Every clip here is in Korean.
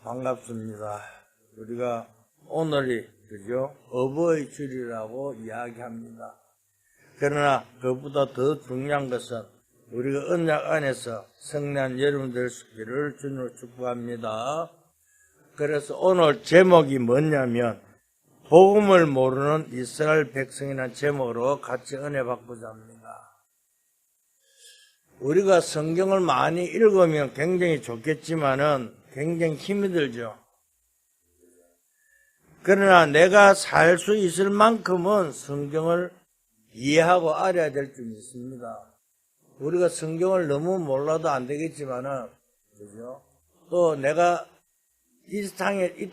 반갑습니다. 우리가 오늘이 그죠? 어버이 주일이라고 이야기합니다. 그러나 그보다 더 중요한 것은 우리가 언약 안에서 성난 여러분 될 수 있기를 주님으로 축복합니다. 그래서 오늘 제목이 뭐냐면 복음을 모르는 이스라엘 백성이라는 제목으로 같이 은혜 받고자 합니다. 우리가 성경을 많이 읽으면 굉장히 좋겠지만은 굉장히 힘이 들죠. 그러나 내가 살 수 있을 만큼은 성경을 이해하고 알아야 될 줄 믿습니다. 우리가 성경을 너무 몰라도 안 되겠지만은, 그죠? 또 내가 이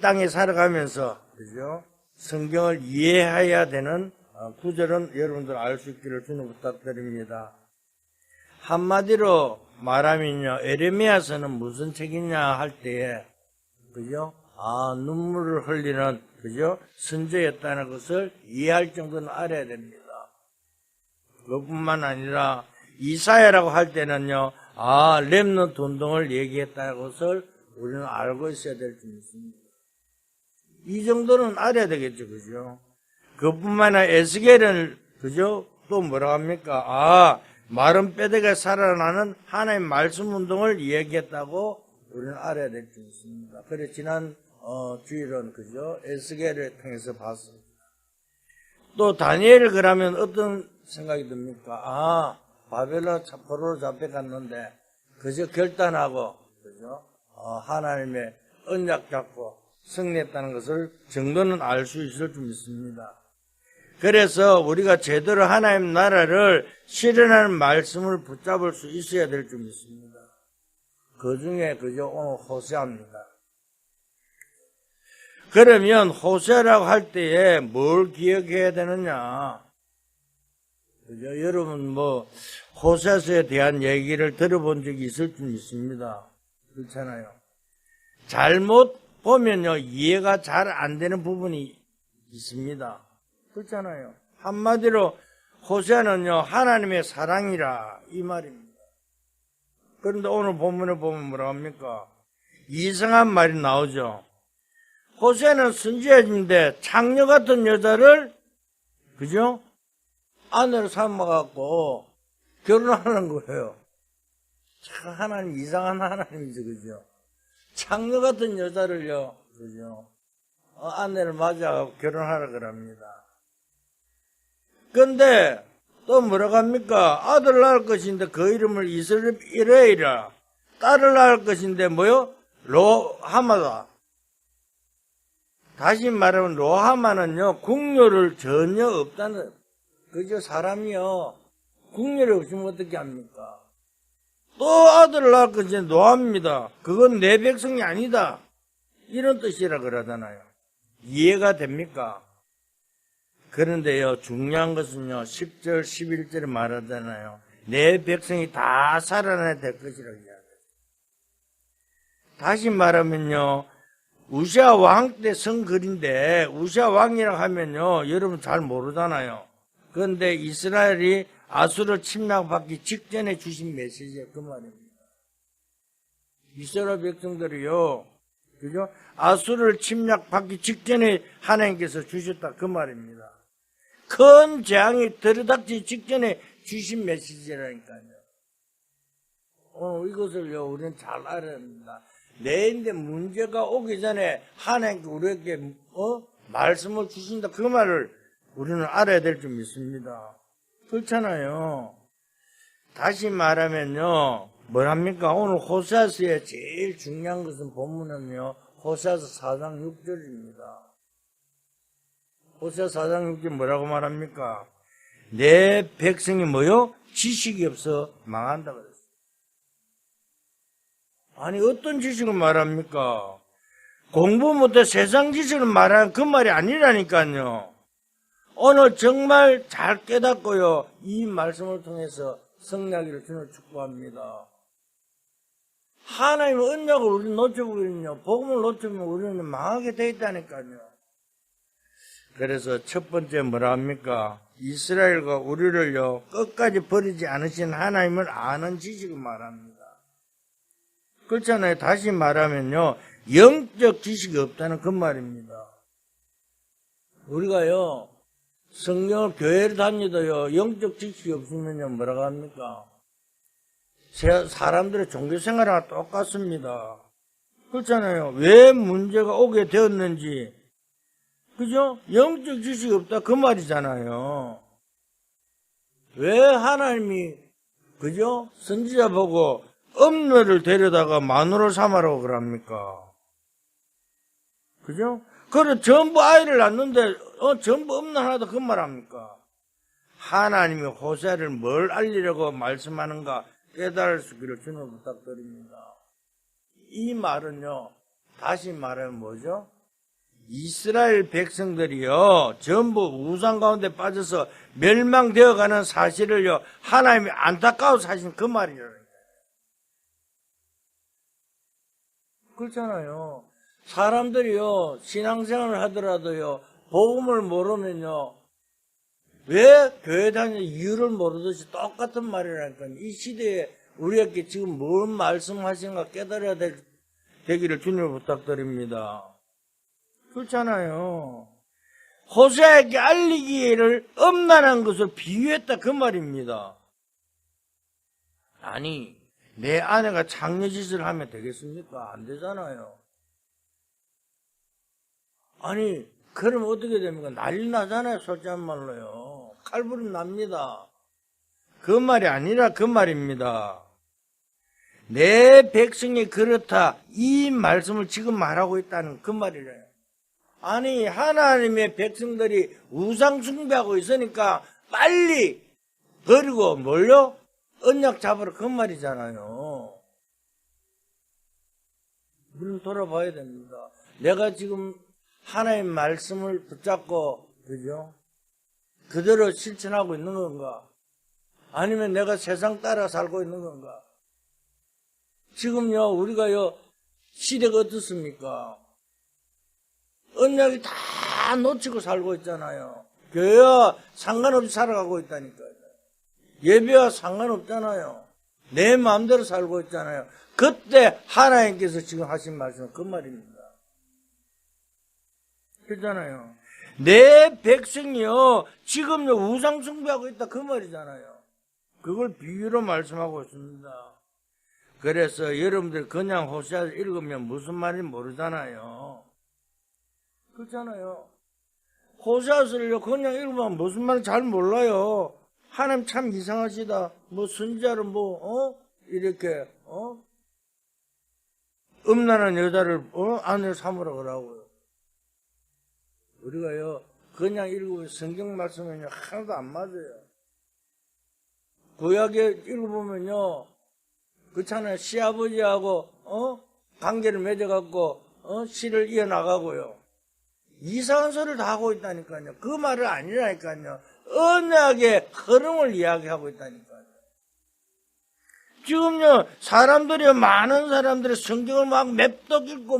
땅에 살아가면서, 그죠? 성경을 이해해야 되는 구절은 여러분들 알 수 있기를 주님 부탁드립니다. 한마디로 말하면요, 에레미야서는 무슨 책이냐 할 때에, 그죠? 눈물을 흘리는, 그죠? 선제였다는 것을 이해할 정도는 알아야 됩니다. 그뿐만 아니라, 이사야라고 할 때는요, 렘넌트 운동을 얘기했다는 것을 우리는 알고 있어야 될 줄 믿습니다. 이 정도는 알아야 되겠죠, 그죠? 그뿐만 아니라 에스겔은, 그죠? 또 뭐라고 합니까? 마른 뼈대가 살아나는 하나님의 말씀 운동을 얘기했다고 우리는 알아야 될 줄 믿습니다. 그래, 지난, 주일은, 그죠? 에스겔을 통해서 봤습니다. 또, 다니엘을 그러면 어떤 생각이 듭니까? 바벨론 포로로 잡혀갔는데, 그저 결단하고, 그죠? 하나님의 언약 잡고 승리했다는 것을 정도는 알 수 있을 줄 믿습니다. 그래서 우리가 제대로 하나님 나라를 실현하는 말씀을 붙잡을 수 있어야 될 줄 믿습니다. 그 중에 그저 오늘 호세아입니다. 그러면 호세아라고 할 때에 뭘 기억해야 되느냐? 그죠? 여러분 호세아서에 대한 얘기를 들어본 적이 있을 줄 믿습니다. 그렇잖아요. 잘못 보면요, 이해가 잘 안 되는 부분이 있습니다. 그렇잖아요. 한마디로 호세아는요, 하나님의 사랑이라 이 말입니다. 그런데 오늘 본문에 보면 뭐라고 합니까? 이상한 말이 나오죠. 호세아는 선지자인데 창녀 같은 여자를, 그죠? 아내로 삼아갖고 결혼하는 거예요. 참 하나님 이상한 하나님이죠, 그죠? 창녀 같은 여자를요, 그죠? 아내를 맞아갖고 결혼하라 그럽니다. 근데 또 뭐라고 합니까? 아들 낳을 것인데 그 이름을 이스라엘이라, 딸을 낳을 것인데 뭐요? 로하마다. 다시 말하면 로하마는요, 국료를 전혀 없다는, 그죠? 사람이요, 국료를 없으면 어떻게 합니까? 또 아들을 낳을 것인데 노합니다. 그건 내 백성이 아니다. 이런 뜻이라 그러잖아요. 이해가 됩니까? 그런데요, 중요한 것은요, 10절, 11절에 말하잖아요. 내 백성이 다 살아나야 될 것이라고 이야기해요. 다시 말하면요, 우시아 왕 때 쓴 글인데, 우시아 왕이라고 하면요, 여러분 잘 모르잖아요. 그런데 이스라엘이 아수르 침략받기 직전에 주신 메시지가 그 말입니다. 이스라엘 백성들이요, 그죠? 아수르를 침략받기 직전에 하나님께서 주셨다 그 말입니다. 큰 재앙이 들이닥치기 직전에 주신 메시지라니까요. 이것을요, 우리는 잘 알아야 합니다. 내인데 문제가 오기 전에 하나님께 우리에게 말씀을 주신다 그 말을 우리는 알아야 될 줄 믿습니다. 그렇잖아요. 다시 말하면요, 뭐랍니까? 오늘 호세아서의 제일 중요한 것은 본문은요, 호세아서 4장 6절입니다. 호세아 4장 6절 뭐라고 말합니까? 내 백성이 뭐요? 지식이 없어 망한다 그랬어요. 아니, 어떤 지식을 말합니까? 공부 못해 세상 지식을 말하는 그 말이 아니라니까요. 오늘 정말 잘 깨닫고요, 이 말씀을 통해서 승리하기를 주님을 축복합니다. 하나님의 언약을 우리는 놓쳐버리면요, 복음을 놓치면 우리는 망하게 돼 있다니까요. 그래서 첫 번째 뭐라 합니까? 이스라엘과 우리를요, 끝까지 버리지 않으신 하나님을 아는 지식을 말합니다. 그렇잖아요. 다시 말하면요, 영적 지식이 없다는 그 말입니다. 우리가요, 성경을 교회를 다니도요, 영적 지식이 없으면요, 뭐라고 합니까? 사람들의 종교생활하고 똑같습니다. 그렇잖아요. 왜 문제가 오게 되었는지, 그죠? 영적 지식이 없다, 그 말이잖아요. 왜 하나님이, 그죠? 선지자 보고 엄녀를 데려다가 마누라 삼으라고 그럽니까? 그죠? 그래, 전부 아이를 낳는데, 전부 엄란하다, 그 말합니까? 하나님이 호세아를 뭘 알리려고 말씀하는가 깨달을 수 있기를 주님 부탁드립니다. 이 말은요, 다시 말하면 뭐죠? 이스라엘 백성들이요, 전부 우상 가운데 빠져서 멸망되어 가는 사실을요, 하나님이 안타까워 사신 그 말이라는 거예요. 그렇잖아요. 사람들이요, 신앙생활을 하더라도요, 복음을 모르면요, 왜 교회 다니는 이유를 모르듯이 똑같은 말이라니까요. 이 시대에 우리에게 지금 뭔 말씀하시는가 깨달아야 되기를 주님을 부탁드립니다. 그렇잖아요. 호세아에게 알리기를 엄란한 것을 비유했다 그 말입니다. 아니, 내 아내가 장례짓을 하면 되겠습니까? 안 되잖아요. 아니, 그럼 어떻게 됩니까? 난리 나잖아요, 솔직한 말로요. 칼부림 납니다. 그 말이 아니라 그 말입니다. 내 백성이 그렇다, 이 말씀을 지금 말하고 있다는 그 말이래요. 아니, 하나님의 백성들이 우상 숭배하고 있으니까 빨리 버리고 뭘요? 언약 잡으러 그 말이잖아요. 우리는 돌아봐야 됩니다. 내가 지금 하나님 말씀을 붙잡고, 그죠? 그대로 실천하고 있는 건가? 아니면 내가 세상 따라 살고 있는 건가? 지금요, 우리가요, 시대가 어떻습니까? 언약이 다 놓치고 살고 있잖아요. 교회와 상관없이 살아가고 있다니까요. 예배와 상관없잖아요. 내 마음대로 살고 있잖아요. 그때 하나님께서 지금 하신 말씀은 그 말입니다. 그렇잖아요. 내 백성이요, 지금요, 우상 숭배하고 있다 그 말이잖아요. 그걸 비유로 말씀하고 있습니다. 그래서 여러분들 그냥 호세아를 읽으면 무슨 말인지 모르잖아요. 그렇잖아요. 호세아서를요 그냥 읽으면 무슨 말인지 잘 몰라요. 하나님 참 이상하시다. 뭐 선지자를 이렇게 음란한 여자를 아내를 삼으라 그러고요. 우리가요 그냥 읽으면 성경 말씀은요 하나도 안 맞아요. 구약에 읽어보면요, 그렇잖아요. 시아버지하고 관계를 맺어갖고 시를 이어나가고요. 이상한 소리를 다 하고 있다니까요. 그 말을 아니라니까요. 언약의 흐름을 이야기하고 있다니까요. 지금요, 많은 사람들이 성경을 막 맵독 읽고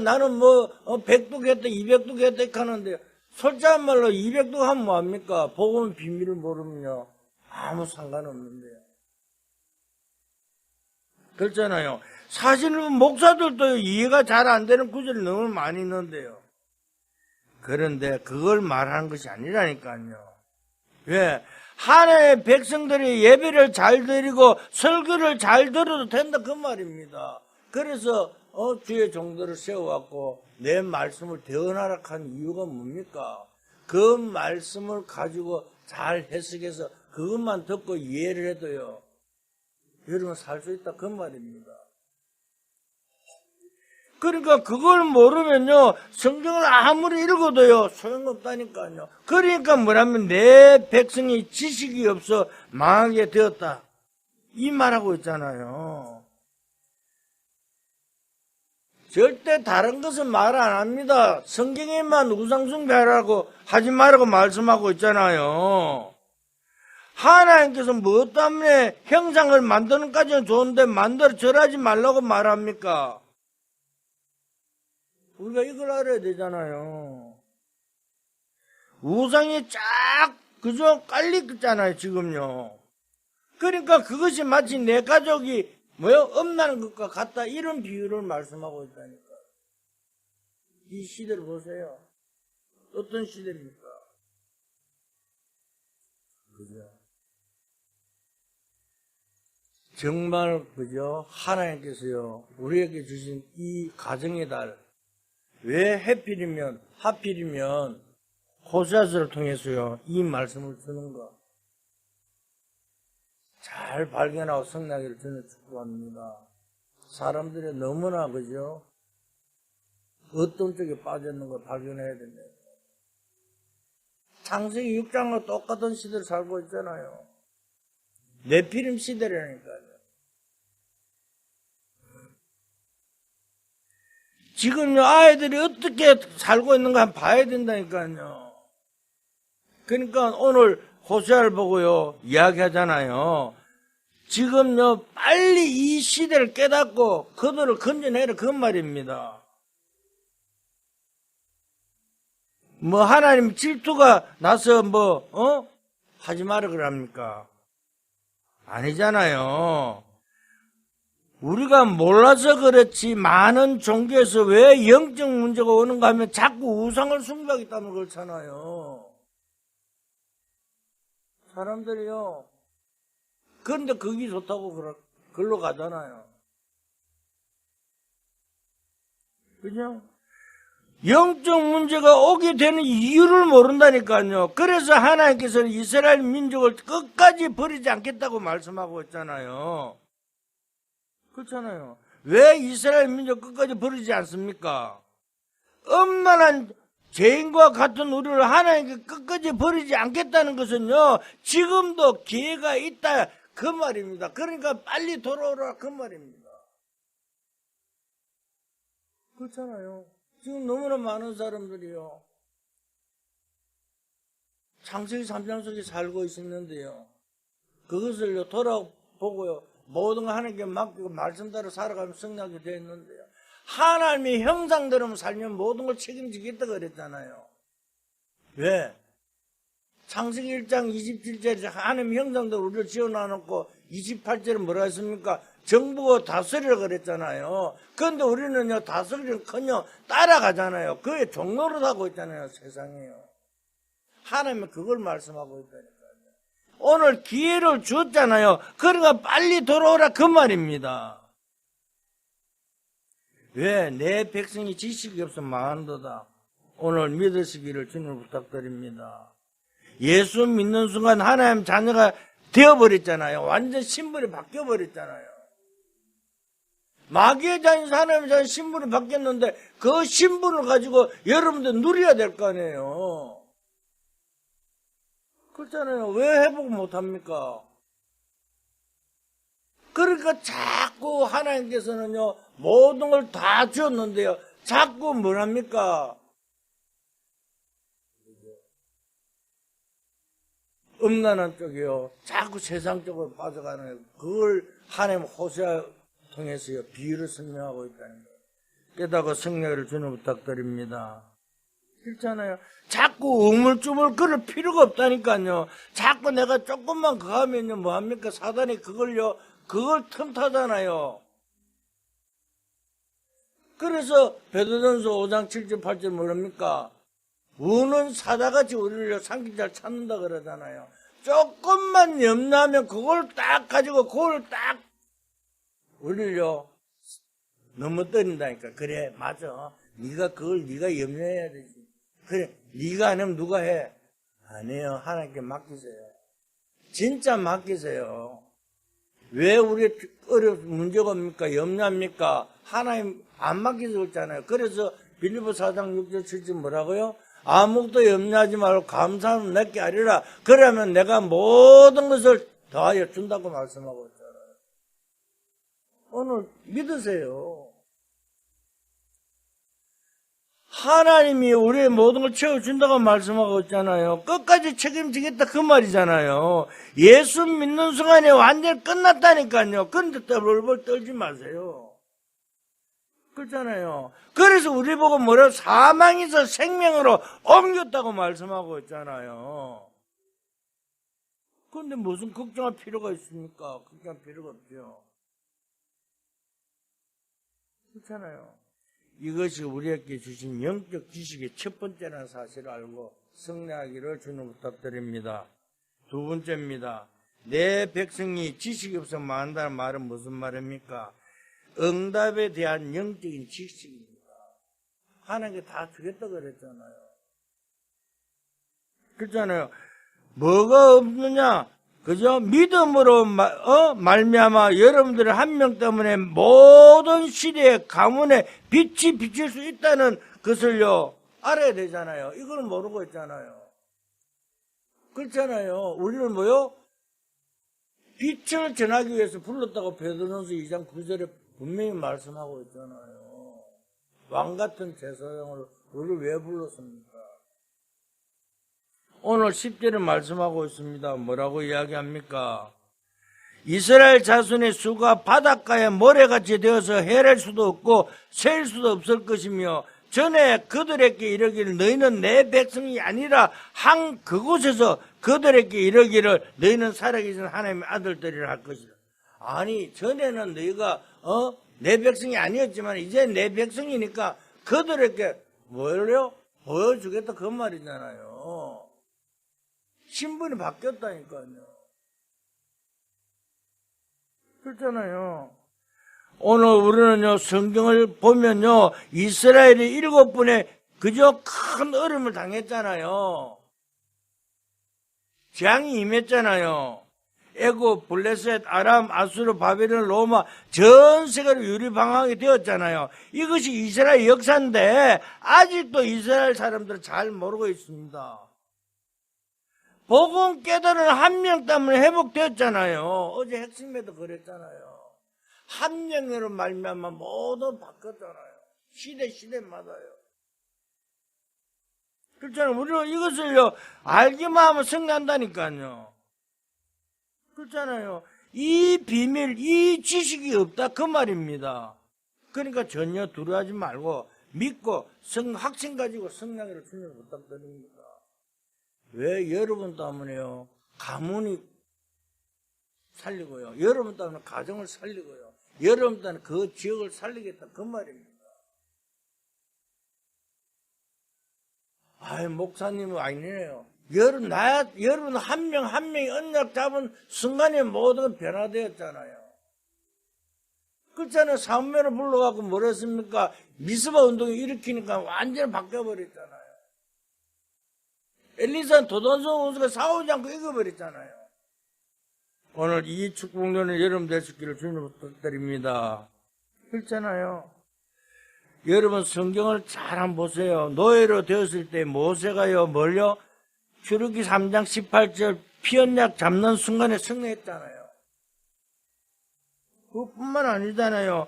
나는 100독 했다, 200독 했다 하는데요. 솔직한 말로 200독 하면 뭐합니까? 복음의 비밀을 모르면요. 아무 상관없는데요. 그렇잖아요. 사실은 목사들도 이해가 잘 안 되는 구절이 너무 많이 있는데요. 그런데 그걸 말하는 것이 아니라니까요. 왜? 하나님의 백성들이 예배를 잘 드리고 설교를 잘 들어도 된다 그 말입니다. 그래서 주의 종들을 세워왔고 내 말씀을 대언하라 한 이유가 뭡니까? 그 말씀을 가지고 잘 해석해서 그것만 듣고 이해를 해도요, 여러분 살 수 있다 그 말입니다. 그러니까 그걸 모르면요, 성경을 아무리 읽어도요 소용없다니까요. 그러니까 뭐라면 내 백성이 지식이 없어 망하게 되었다 이 말하고 있잖아요. 절대 다른 것은 말 안 합니다. 성경에만 우상숭배하라고 하지 말라고 말씀하고 있잖아요. 하나님께서 무엇 때문에 형상을 만드는까지는 좋은데 만들어 절하지 말라고 말합니까? 우리가 이걸 알아야 되잖아요. 우상이 그죠? 깔리 있잖아요, 지금요. 그러니까 그것이 마치 내 가족이, 엄나는 것과 같다, 이런 비유를 말씀하고 있다니까요. 이 시대를 보세요. 어떤 시대입니까? 그죠? 정말, 그죠? 하나님께서요, 우리에게 주신 이 가정의 달, 왜 하필이면, 호세아서를 통해서요, 이 말씀을 주는가? 잘 발견하고 성나기를 저는 축복합니다. 사람들이 너무나, 그죠? 어떤 쪽에 빠졌는가 발견해야 된다. 창세기 6장과 똑같은 시대를 살고 있잖아요. 네피림 시대라니까요. 지금 아이들이 어떻게 살고 있는가 한번 봐야 된다니까요. 그러니까 오늘 호세아를 보고요 이야기하잖아요. 지금요 빨리 이 시대를 깨닫고 그들을 건져내라 그 말입니다. 뭐 하나님 질투가 나서 하지 마라 그럽니까? 아니잖아요. 우리가 몰라서 그렇지 많은 종교에서 왜 영적 문제가 오는가 하면 자꾸 우상을 숭배하기 때문에 그렇잖아요. 사람들이요. 그런데 그게 좋다고 글로 가잖아요. 그죠? 영적 문제가 오게 되는 이유를 모른다니까요. 그래서 하나님께서는 이스라엘 민족을 끝까지 버리지 않겠다고 말씀하고 있잖아요. 그렇잖아요. 왜 이스라엘 민족 끝까지 버리지 않습니까? 엄만한 죄인과 같은 우리를 하나님께 끝까지 버리지 않겠다는 것은요, 지금도 기회가 있다 그 말입니다. 그러니까 빨리 돌아오라 그 말입니다. 그렇잖아요. 지금 너무나 많은 사람들이요, 창세기 3장 속에 살고 있었는데요, 그것을 돌아보고요, 모든 거 하나님께 맡기고 말씀대로 살아가면 승리하게 되어 있는데요, 하나님의 형상대로 살면 모든 걸 책임지겠다 그랬잖아요. 왜? 창세기 1장 27절에 하나님의 형상대로 우리를 지어놔놓고 28절에 뭐라 했습니까? 정부가 다스리라 그랬잖아요. 그런데 우리는요 다스리는커녕 따라가잖아요. 그게 종노릇 하고 있잖아요. 세상에요. 하나님은 그걸 말씀하고 있다니까요. 오늘 기회를 줬잖아요. 그러니까 빨리 돌아오라 그 말입니다. 왜? 내 백성이 지식이 없어 망한도다. 오늘 믿으시기를 주님 부탁드립니다. 예수 믿는 순간 하나님 자녀가 되어버렸잖아요. 완전 신분이 바뀌어버렸잖아요. 마귀의 자녀에서 하나님의 자녀 신분이 바뀌었는데 그 신분을 가지고 여러분들 누려야 될 거 아니에요. 그렇잖아요. 왜 회복 못합니까? 그러니까 자꾸 하나님께서는요 모든 걸 다 주었는데요 자꾸 뭘 합니까? 음란한 쪽이요 자꾸 세상 쪽으로 빠져가는 거예요. 그걸 하나님 호세아 통해서요 비유를 설명하고 있다는 거예요. 깨닫고 성령을 주는 부탁드립니다. 그렇잖아요. 자꾸 우물쭈물 그럴 필요가 없다니까요. 자꾸 내가 조금만 가면요 뭐합니까? 사단이 그걸 틈타잖아요. 그래서 베드로전서 5장 7절 8절 뭐랍니까? 우는 사자같이 우리를 삼킨 자를 찾는다 그러잖아요. 조금만 염려하면 그걸 딱 가지고 그걸 딱 우리를요 넘어뜨린다니까. 그래 맞아. 네가 염려해야 되지. 그래 네가 안 하면 누가 해? 안 해요. 하나님께 맡기세요. 진짜 맡기세요. 왜 우리 문제가 옵니까? 염려합니까? 하나님 안 맡기서 그렇잖아요. 그래서 빌립보 4장 6절 7절 뭐라고요? 아무것도 염려하지 말고 감사함을 내게 하리라. 그러면 내가 모든 것을 더하여 준다고 말씀하고 있잖아요. 오늘 믿으세요. 하나님이 우리의 모든 걸 채워준다고 말씀하고 있잖아요. 끝까지 책임지겠다 그 말이잖아요. 예수 믿는 순간에 완전히 끝났다니까요. 그런데 떨벌벌 떨지 마세요. 그렇잖아요. 그래서 우리 보고 뭐라 사망에서 생명으로 옮겼다고 말씀하고 있잖아요. 그런데 무슨 걱정할 필요가 있습니까? 걱정할 필요가 없죠. 그렇잖아요. 이것이 우리에게 주신 영적 지식의 첫 번째라는 사실을 알고 승리하기를 주님 부탁드립니다. 두 번째입니다. 내 백성이 지식이 없어 망한다는 말은 무슨 말입니까? 응답에 대한 영적인 지식입니다. 하나님께 다 주겠다고 그랬잖아요. 그렇잖아요. 뭐가 없느냐? 그죠? 믿음으로 말미암아 여러분들 한 명 때문에 모든 시대의 가문에 빛이 비칠 수 있다는 것을요 알아야 되잖아요. 이걸 모르고 있잖아요. 그렇잖아요. 우리는 뭐요? 빛을 전하기 위해서 불렀다고 베드로전서 2장 9절에 분명히 말씀하고 있잖아요. 왕 같은 제사장을 우리를 왜 불렀습니까? 오늘 10절에 말씀하고 있습니다. 뭐라고 이야기합니까? 이스라엘 자손의 수가 바닷가에 모래같이 되어서 헤랠 수도 없고 셀 수도 없을 것이며 전에 그들에게 이르기를 너희는 내 백성이 아니라 한 그곳에서 그들에게 이르기를 너희는 살아계신 하나님의 아들들이라 할 것이라. 아니 전에는 너희가 내 백성이 아니었지만 이제 내 백성이니까 그들에게 뭘요? 보여주겠다 그 말이잖아요. 신분이 바뀌었다니까요. 그렇잖아요. 오늘 우리는요, 성경을 보면요, 이스라엘이 7분의 그저 큰 어려움을 당했잖아요. 재앙이 임했잖아요. 애굽, 블레셋, 아람, 아수르, 바벨론, 로마 전 세계로 유리방황이 되었잖아요. 이것이 이스라엘 역사인데 아직도 이스라엘 사람들은 잘 모르고 있습니다. 복음 깨달은 한 명 때문에 회복되었잖아요. 어제 핵심에도 그랬잖아요. 한 명으로 말미암아 모두 바뀌었잖아요. 시대마다요. 그렇잖아요. 우리는 이것을요 알기만 하면 승리한다니까요. 그렇잖아요. 이 비밀, 이 지식이 없다 그 말입니다. 그러니까 전혀 두려워하지 말고 믿고 확신 가지고 승리하기를 주님을 부탁드립니다. 왜 여러분 때문에요 가문이 살리고요, 여러분 때문에 가정을 살리고요, 여러분 때문에 그 지역을 살리겠다 그 말입니다. 아이 목사님은 아니네요. 여러분 한 명 한 명이 언약 잡은 순간에 모든 변화되었잖아요. 그렇잖아요. 사무엘을 불러갖고 뭘 했습니까? 미스바 운동을 일으키니까 완전히 바뀌어버렸잖아요. 엘리사는 도단성 원수가 싸우지 않고 이겨버렸잖아요. 오늘 이 축복론에 여러분 되시기를 주님 부탁드립니다. 그렇잖아요. 여러분 성경을 잘 한번 보세요. 노예로 되었을 때 모세가요 뭘요? 출애굽기 3장 18절 피언약 잡는 순간에 승리했잖아요. 그뿐만 아니잖아요.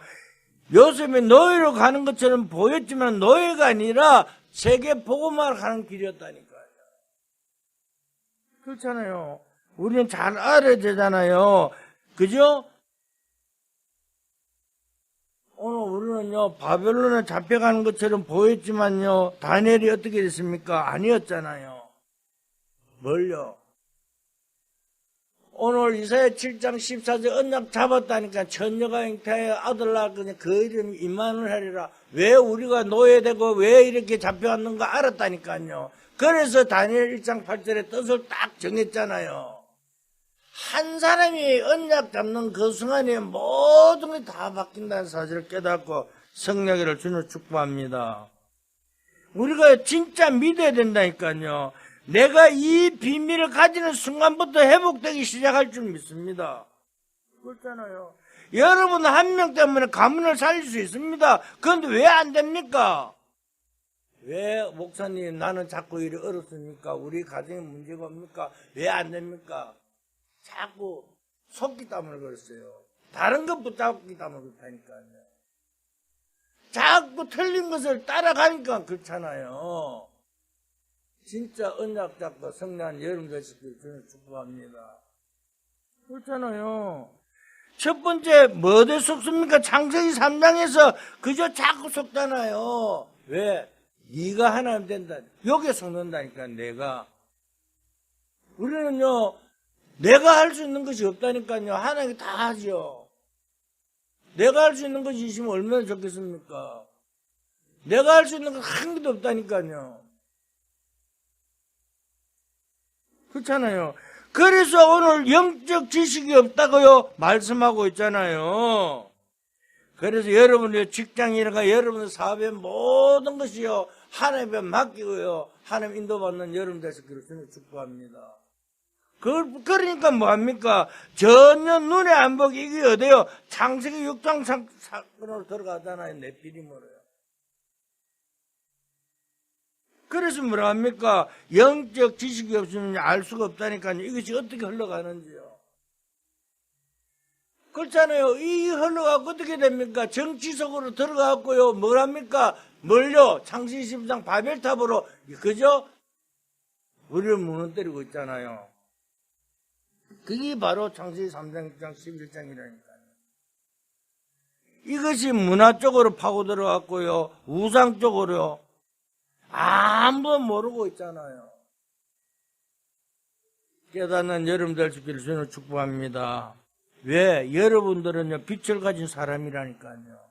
요셉이 노예로 가는 것처럼 보였지만 노예가 아니라 세계 복음화를 가는 길이었다니까요. 그렇잖아요. 우리는 잘 알아야 되잖아요. 그죠? 오늘 우리는요 바벨론에 잡혀가는 것처럼 보였지만요 다니엘이 어떻게 됐습니까? 아니었잖아요. 뭘요? 오늘 이사야 7장 14절 언약 잡았다니까 처녀가 잉태하여 아들 낳았거든요. 그 이름이 임마누엘 하리라. 왜 우리가 노예되고 왜 이렇게 잡혀왔는가 알았다니까요. 그래서 다니엘 1장 8절에 뜻을 딱 정했잖아요. 한 사람이 언약 잡는 그 순간에 모든 게 다 바뀐다는 사실을 깨닫고 승리하기를 주님 축복합니다. 우리가 진짜 믿어야 된다니까요. 내가 이 비밀을 가지는 순간부터 회복되기 시작할 줄 믿습니다. 그렇잖아요. 여러분 한 명 때문에 가문을 살릴 수 있습니다. 그런데 왜 안 됩니까? 왜 목사님 나는 자꾸 일이 어렵습니까? 우리 가정에 문제가 옵니까? 왜 안 됩니까? 자꾸 속기땀을 걸었어요. 다른 것 붙잡기땀을 걸다니까요. 자꾸 틀린 것을 따라가니까 그렇잖아요. 진짜 언약 잡고 성리한 여러분 되시길 저는 축복합니다. 그렇잖아요. 첫 번째 뭐에 속습니까? 창세기 3장에서 그저 자꾸 속잖아요. 왜? 네가 하나님 된다. 여기에 속는다니까 내가. 우리는요 내가 할 수 있는 것이 없다니까요. 하나님이 다 하죠. 내가 할 수 있는 것이 있으면 얼마나 좋겠습니까? 내가 할 수 있는 건 한 개도 없다니까요. 그렇잖아요. 그래서 오늘 영적 지식이 없다고요 말씀하고 있잖아요. 그래서 여러분의 직장이라가 여러분의 사업의 모든 것이요 하나님께 맡기고요 하나님 인도받는 여러분 되시기를 주님 축복합니다. 그러니까 뭐합니까? 전혀 눈에 안 보기 이게 어때요? 창세기 6장 사건으로 들어가잖아요. 네피림으로요. 그래서 뭐라 합니까? 영적 지식이 없으면 알 수가 없다니까요. 이것이 어떻게 흘러가는지요. 그렇잖아요. 이 흘러가고 어떻게 됩니까? 정치 속으로 들어가고요. 뭘 합니까? 뭘요? 창세기 12장 바벨탑으로, 그죠? 우리를 무너뜨리고 있잖아요. 그게 바로 창세기 3장, 11장이라니까요. 이것이 문화 쪽으로 파고 들어갔고요. 우상 쪽으로요. 아무도 모르고 있잖아요. 깨닫는 여러분들 주기를 주는 축복합니다. 왜? 여러분들은요, 빛을 가진 사람이라니까요.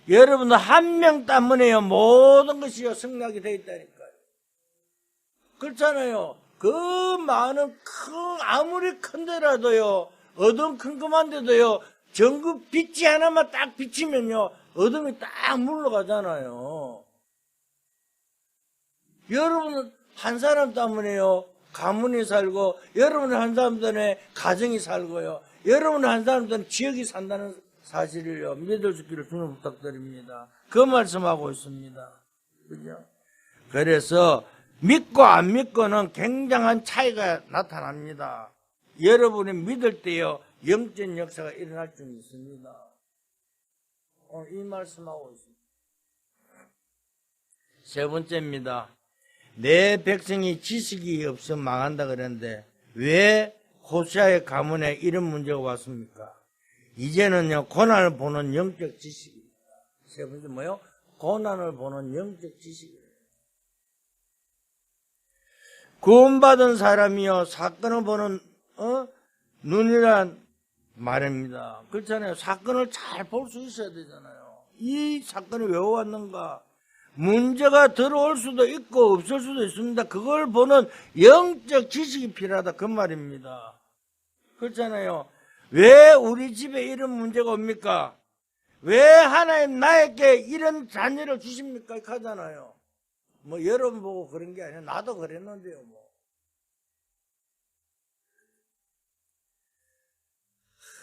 여러분들 한 명 때문에요, 모든 것이요, 승낙이 되어 있다니까요. 그렇잖아요. 그 많은 아무리 큰 데라도요, 어둠 큼큼한데도요, 전구 빛이 하나만 딱 비치면요, 어둠이 딱 물러가잖아요. 여러분은 한 사람 때문에요, 가문이 살고, 여러분은 한 사람 때문에 가정이 살고요, 여러분은 한 사람 때문에 지역이 산다는 사실을요, 믿을 수 있기를 주님 부탁드립니다. 그 말씀하고 있습니다. 그죠? 그래서 믿고 안 믿고는 굉장한 차이가 나타납니다. 여러분이 믿을 때요, 영적 역사가 일어날 줄 있습니다. 이 말씀하고 있습니다. 세 번째입니다. 내 백성이 지식이 없어 망한다 그랬는데 왜 호세아의 가문에 이런 문제가 왔습니까? 이제는요, 고난을 보는 영적 지식입니다. 세 번째 뭐요? 고난을 보는 영적 지식이에요. 구원받은 사람이요, 사건을 보는 눈이란 말입니다. 그렇잖아요. 사건을 잘 볼 수 있어야 되잖아요. 이 사건이 왜 왔는가? 문제가 들어올 수도 있고 없을 수도 있습니다. 그걸 보는 영적 지식이 필요하다 그 말입니다. 그렇잖아요. 왜 우리 집에 이런 문제가 옵니까? 왜 하나님 나에게 이런 자녀를 주십니까? 이렇게 하잖아요. 뭐 여러분 보고 그런 게 아니라 나도 그랬는데요. 뭐.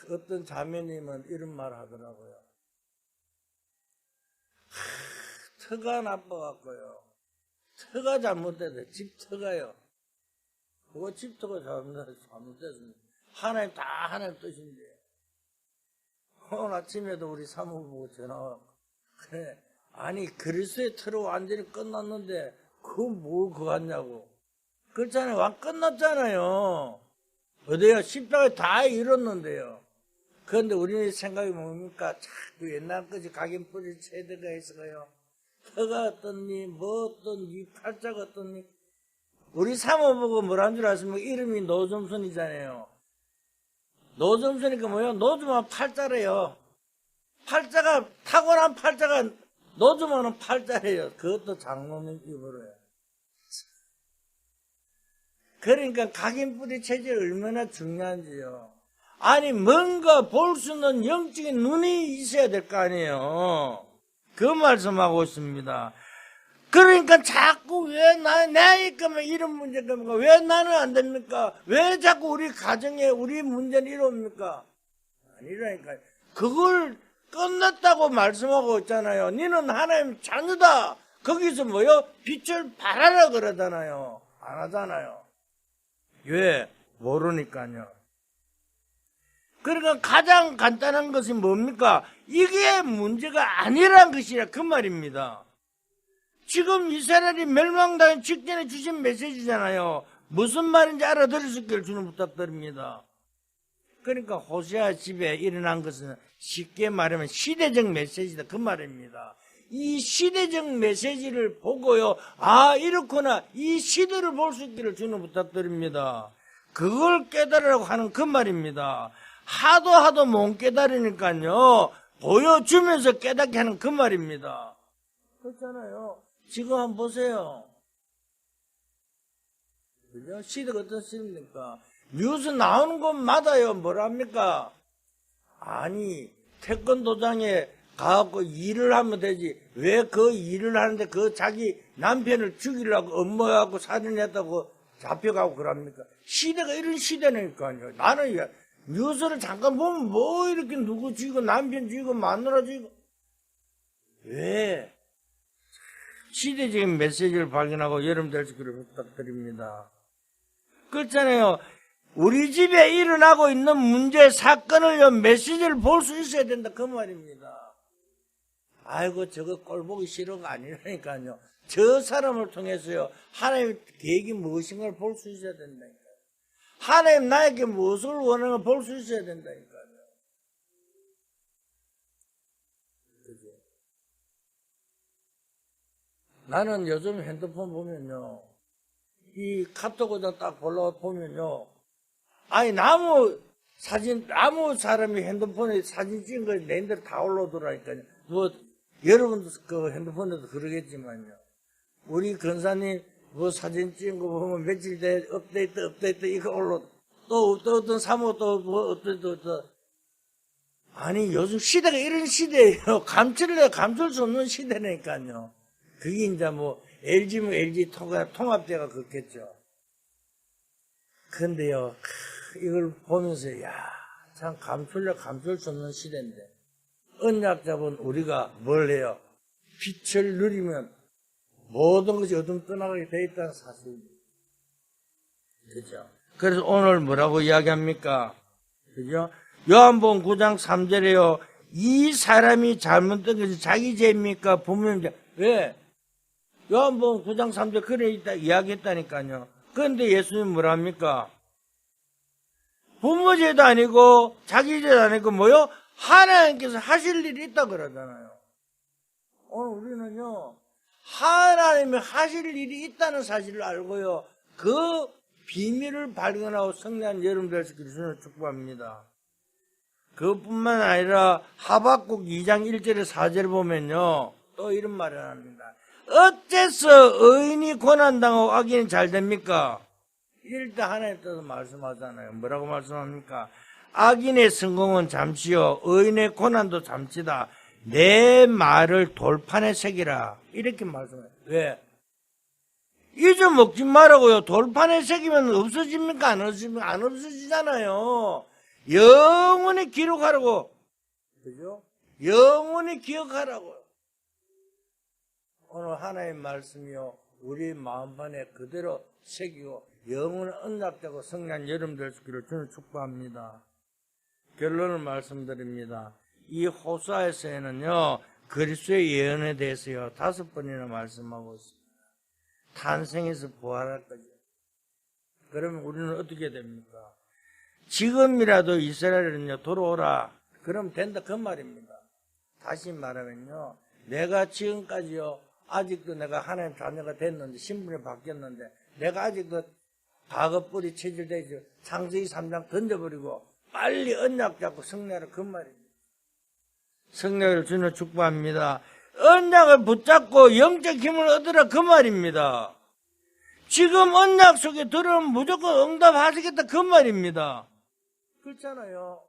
어떤 자매님은 이런 말 하더라고요. 터가 나빠갖고요. 터가 잘못돼서 집터가요. 그거 집터가 잘못됐습니다. 하나님 다 하나님 뜻인데. 오늘 아침에도 우리 사모부 보고 전화와. 그래. 아니 그리스도의 터로 완전히 끝났는데 그거 뭘 그거 같냐고. 그렇잖아요. 완 끝났잖아요. 어디요? 십자가에 다 이뤘는데요. 그런데 우리는 생각이 뭡니까? 자꾸 옛날 것이 각인 뿌리 세대가 있어요. 터가 어떻니, 뭐 어떻니, 팔자가 어떻니. 우리 사모보고 뭐란 줄 아십니까? 이름이 노점순이잖아요. 노점순이니까 뭐예요? 노점은 팔자래요. 팔자가, 타고난 팔자가 노점은 팔자래요. 그것도 장로님 입으로요. 그러니까 각인뿌리 체질이 얼마나 중요한지요. 아니 뭔가 볼 수 있는 영적인 눈이 있어야 될 거 아니에요. 그 말씀하고 있습니다. 그러니까 자꾸 왜 내 거면 이런 문제가 뭡니까? 왜 나는 안 됩니까? 왜 자꾸 우리 가정에 우리 문제는 이럽니까? 아니라니까. 그걸 끝났다고 말씀하고 있잖아요. 너는 하나님 자녀다. 거기서 뭐요? 빛을 발하라 그러잖아요. 안 하잖아요. 왜? 모르니까요. 그러니까 가장 간단한 것이 뭡니까? 이게 문제가 아니란 것이라 그 말입니다. 지금 이스라엘이 멸망당한 직전에 주신 메시지잖아요. 무슨 말인지 알아들을 수 있기를 주님 부탁드립니다. 그러니까 호세아 집에 일어난 것은 쉽게 말하면 시대적 메시지다 그 말입니다. 이 시대적 메시지를 보고요, 아 이렇구나, 이 시대를 볼 수 있기를 주님 부탁드립니다. 그걸 깨달으라고 하는 그 말입니다. 하도 못 깨달으니까요, 보여주면서 깨닫게 하는 그 말입니다. 그렇잖아요. 지금 한번 보세요. 그죠? 시대가 어떤 시대입니까? 뉴스 나오는 곳마다요, 뭐랍니까? 아니, 태권도장에 가갖고 일을 하면 되지. 왜 그 일을 하는데 그 자기 남편을 죽이려고 업무해갖고 살인했다고 잡혀가고 그럽니까? 시대가 이런 시대니까요. 나는 뉴스를 잠깐 보면 뭐 이렇게 누구 죽이고 남편 죽이고 마누라 죽이고. 왜? 시대적인 메시지를 발견하고 여러분들 그를 부탁드립니다. 그렇잖아요. 우리 집에 일어나고 있는 문제, 사건을 메시지를 볼 수 있어야 된다. 그 말입니다. 아이고, 저거 꼴 보기 싫어가 아니라니까요. 저 사람을 통해서요, 하나님의 계획이 무엇인가를 볼 수 있어야 된다니까요. 하나님 나에게 무엇을 원하는가 볼 수 있어야 된다니까요. 그죠? 나는 요즘 핸드폰 보면요, 이 카톡을 딱 보면요, 아니, 아무 사람이 핸드폰에 사진 찍은 거 내인들 다 올라오더라니까요. 뭐, 여러분도 그 핸드폰에도 그러겠지만요. 우리 근사님 뭐 사진 찍은 거 보면 며칠 뒤에 업데이트 이거 또 어떤 사모 또 뭐 또. 아니, 요즘 시대가 이런 시대예요. 감출 수 없는 시대니까요. 그게 이제 뭐, LG면 LG 통합대가 그렇겠죠. 근데요, 이걸 보면서, 참 감출 수 없는 시대인데, 언약 잡은 우리가 뭘 해요? 빛을 누리면 모든 것이 어둠 떠나가게 돼 있다는 사실입니다. 그죠? 그래서 오늘 뭐라고 이야기합니까? 그죠? 요한복음 9장 3절에요. 이 사람이 잘못된 것이 자기 죄입니까? 부모님 죄. 왜? 요한복음 9장 3절 그래 있다 이야기했다니까요. 그런데 예수님 뭐랍니까? 부모 죄도 아니고 자기 죄도 아니고 뭐요? 하나님께서 하실 일이 있다 그러잖아요. 오늘 우리는요, 하나님이 하실 일이 있다는 사실을 알고요, 그 비밀을 발견하고 승리한 여러분들 그리스도를 축복합니다. 그뿐만 아니라 하박국 2장 1절에 4절을 보면요, 또 이런 말을 합니다. 어째서 의인이 고난당하고 악인이 잘 됩니까? 이럴 때 하나님 뜻을 말씀하잖아요. 뭐라고 말씀합니까? 악인의 성공은 잠시요, 의인의 고난도 잠시다. 내 말을 돌판에 새기라. 이렇게 말씀해요. 왜? 잊어먹지 말라고요. 돌판에 새기면 없어집니까? 안 없어집니까? 안 없어지잖아요. 영원히 기록하라고. 그죠? 영원히 기억하라고요. 오늘 하나님 말씀이요, 우리 마음판에 그대로 새기고 영원히 언약되고 성령 여러분들 되기를 저는 축복합니다. 결론을 말씀드립니다. 이 호수아에서는요, 그리스도의 예언에 대해서요 5번이나 말씀하고 있습니다. 탄생에서 부활할 거죠. 그러면 우리는 어떻게 됩니까? 지금이라도 이스라엘은요 돌아오라. 그럼 된다 그 말입니다. 다시 말하면요, 내가 지금까지요 아직도 내가 하나님 자녀가 됐는데 신분이 바뀌었는데 내가 아직도 과거 뿌리 체질되죠. 창세기 3장 던져버리고 빨리 언약 잡고 승리하라 그 말입니다. 승리를 주는 축복합니다. 언약을 붙잡고 영적 힘을 얻으라 그 말입니다. 지금 언약 속에 들어오면 무조건 응답하시겠다 그 말입니다. 그렇잖아요.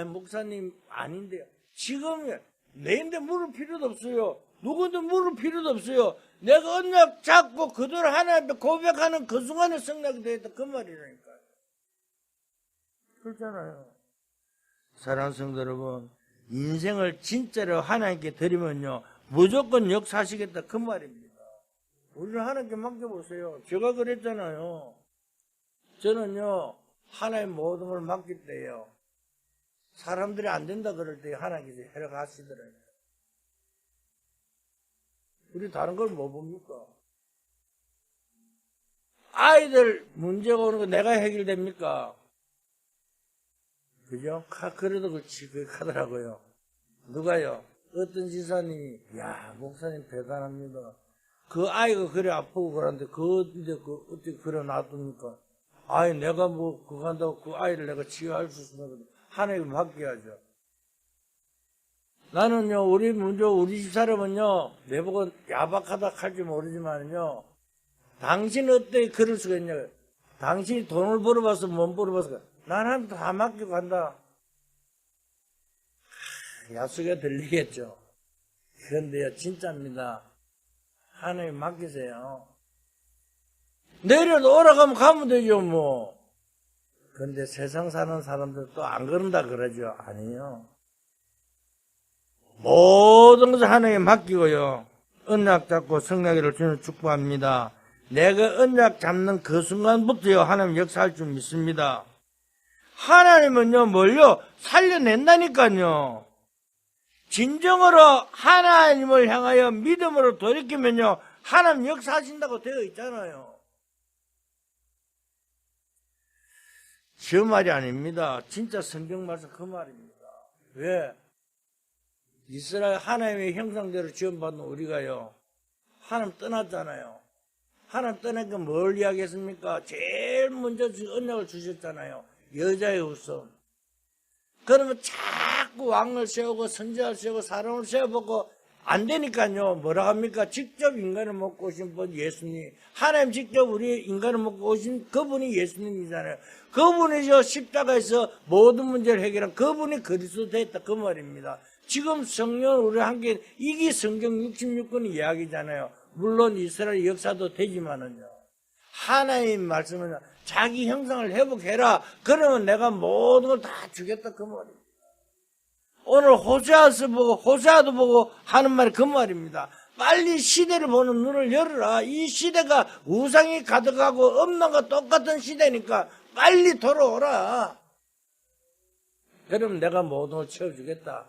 목사님 아닌데요. 지금 내인데 물을 필요도 없어요. 누구도 물을 필요도 없어요. 내가 언약 잡고 그대로 하나님께 고백하는 그 순간에 승리하게 되겠다 그 말이라니까요. 그렇잖아요. 사랑하는 성도 여러분, 인생을 진짜로 하나님께 드리면요 무조건 역사하시겠다 그 말입니다. 우리는 하나님께 맡겨보세요. 제가 그랬잖아요. 저는요 하나님 모든 걸 맡길 때요, 사람들이 안 된다 그럴 때 하나님께서 허락하시더라고요. 우리 다른 걸 뭐 봅니까? 아이들 문제가 오는 거 내가 해결됩니까? 그죠? 그래도 그렇지, 그렇게 하더라고요. 누가요? 어떤 지사님이, 목사님 대단합니다. 그 아이가 그래 아프고 그러는데, 이제 어떻게 그래 놔둡니까? 내가 그거 한다고 그 아이를 내가 치유할 수 있으면 하나님을 맡겨야죠. 나는요, 우리 집 사람은요, 내보고 야박하다 할지 모르지만요, 당신 어떻게 그럴 수가 있냐. 당신이 돈을 벌어봐서 못 벌어봐서, 나는 다 맡기고 간다. 야수가 들리겠죠. 그런데요, 진짜입니다. 하나님 맡기세요. 내려도 오라가면 가면 되죠, 뭐. 그런데 세상 사는 사람들 또 안 그런다 그러죠. 아니요. 모든 것을 하나님께 맡기고요. 언약 잡고 성령을 주는 축복합니다. 내가 언약 잡는 그 순간부터요, 하나님 역사할 줄 믿습니다. 하나님은요, 뭘요? 살려낸다니까요. 진정으로 하나님을 향하여 믿음으로 돌이키면요, 하나님 역사하신다고 되어 있잖아요. 저 말이 아닙니다. 진짜 성경 말씀 그 말입니다. 왜? 이스라엘 하나님의 형상대로 지원받는 우리가요, 하나님 떠났잖아요. 하나님 떠나니까 뭘 이야기했습니까? 제일 먼저 언약을 주셨잖아요. 여자의 후손. 그러면 자꾸 왕을 세우고 선지자를 세우고 사람을 세워보고 안 되니까요. 뭐라 합니까? 직접 인간을 먹고 오신 분 예수님. 하나님 직접 우리 인간을 먹고 오신 그분이 예수님이잖아요. 그분이죠. 십자가에서 모든 문제를 해결한 그분이 그리스도 됐다. 그 말입니다. 지금 성령 우리 함께 이게 성경 66권 이야기잖아요. 물론 이스라엘 역사도 되지만은요. 하나님 말씀은 자기 형상을 회복해라. 그러면 내가 모든 걸 다 주겠다. 그 말입니다. 오늘 호세아도 보고 하는 말이 그 말입니다. 빨리 시대를 보는 눈을 열어라. 이 시대가 우상이 가득하고 없는과 똑같은 시대니까 빨리 돌아오라. 그럼 내가 모든 걸 채워주겠다.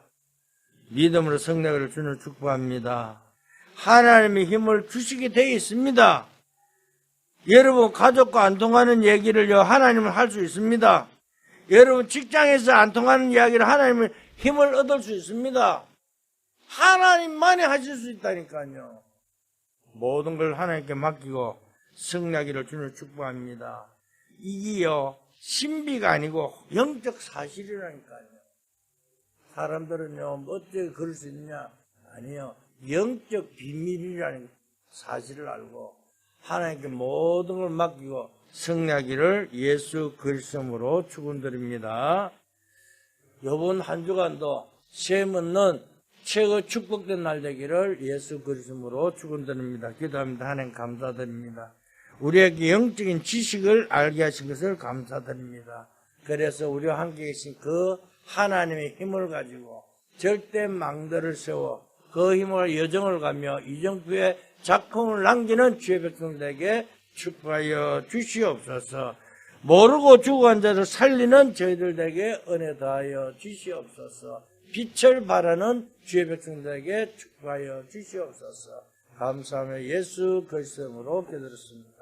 믿음으로 성령을 주는 축복합니다. 하나님의 힘을 주시게 되어 있습니다. 여러분 가족과 안 통하는 얘기를요, 하나님은 할 수 있습니다. 여러분 직장에서 안 통하는 이야기를 하나님은 힘을 얻을 수 있습니다. 하나님만이 하실 수 있다니까요. 모든 걸 하나님께 맡기고 승리하기를 주는 축복합니다. 이게요, 신비가 아니고 영적 사실이라니까요. 사람들은요, 어떻게 그럴 수 있느냐? 아니요. 영적 비밀이라는 사실을 알고 하나님께 모든 걸 맡기고 승리하기를 예수 그리스도로 축원드립니다. 이번 한 주간도 셈없는 최고 축복된 날 되기를 예수 그리스도로 축원드립니다. 기도합니다. 하나님 감사드립니다. 우리에게 영적인 지식을 알게 하신 것을 감사드립니다. 그래서 우리와 함께 계신 그 하나님의 힘을 가지고 절대 망대를 세워 그 힘으로 여정을 가며 이정표의 작품을 남기는 주의 백성들에게 축복하여 주시옵소서. 모르고 죽어간 자를 살리는 저희들에게 은혜 더하여 주시옵소서. 빛을 바라는 주의 백성들에게 축복하여 주시옵소서. 감사하며 예수 그리스도로 기도드렸습니다.